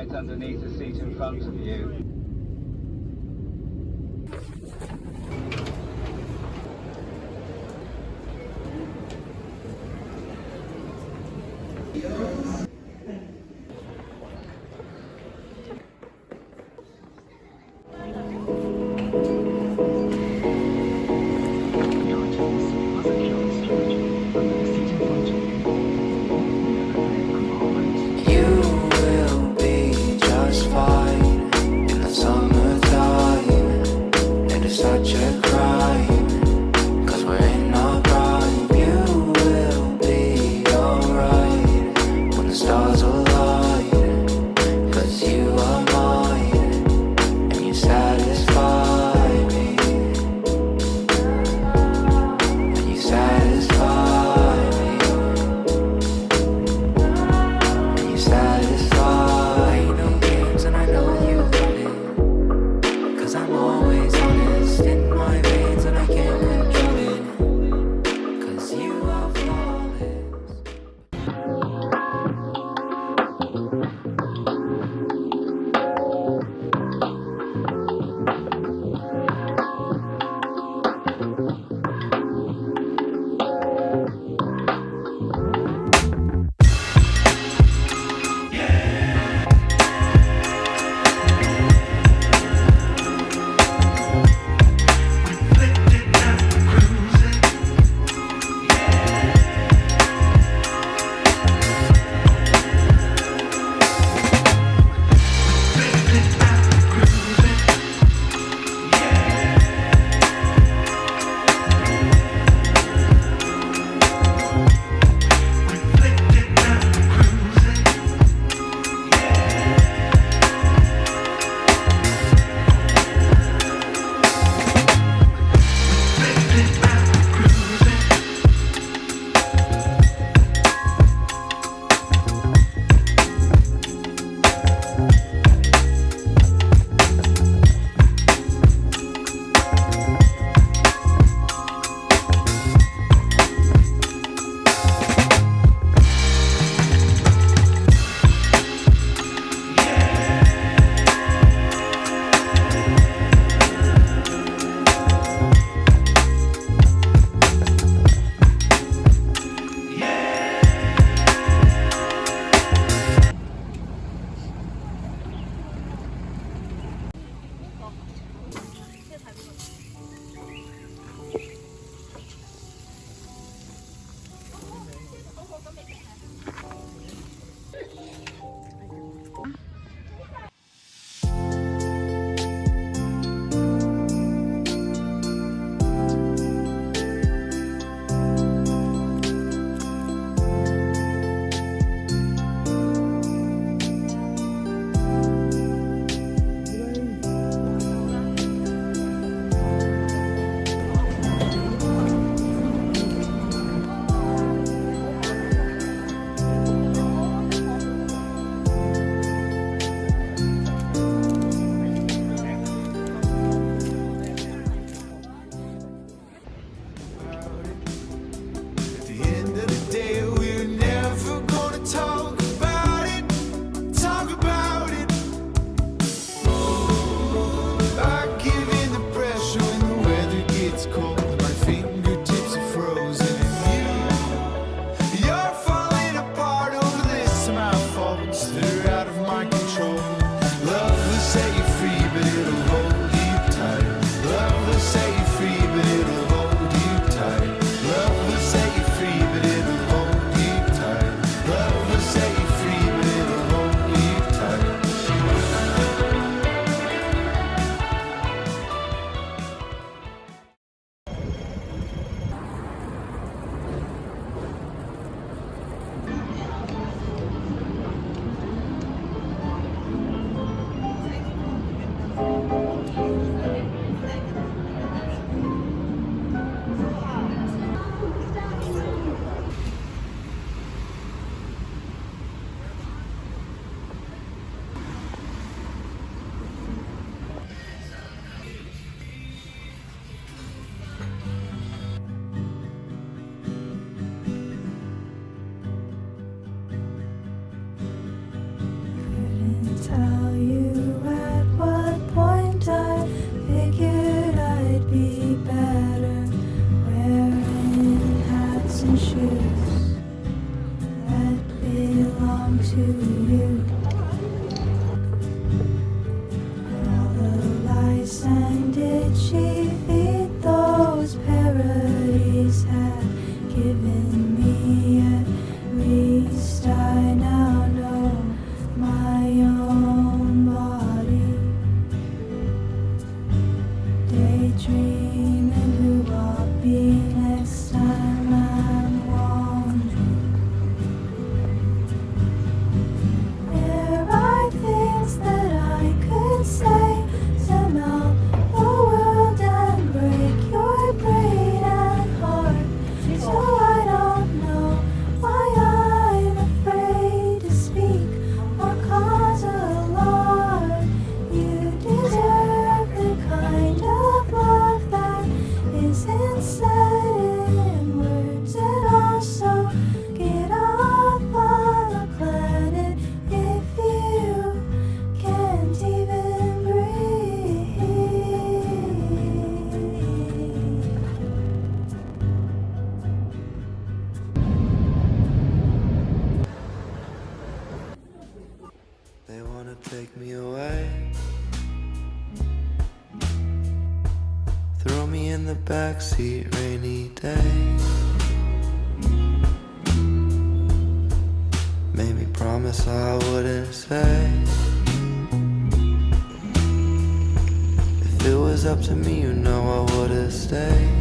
right underneath the seat in front of you. You will be just fine in the summertime. It is such a crime, 'cause we're in our prime. You will be alright when the to you. All the lies and did she feed those parodies have given me. At least I now know my own body. Daydreaming who I'll be next time I'm wandering. There are things that I could say to melt the world and break your brain and heart. So I don't know why I'm afraid to speak or cause alarm. You deserve the kind of love that isn't said in words, and also get off of the planet if you can't even breathe. They wanna take me away, throw me in the backseat rainy day, made me promise I wouldn't say. If it was up to me, you know I would've stayed.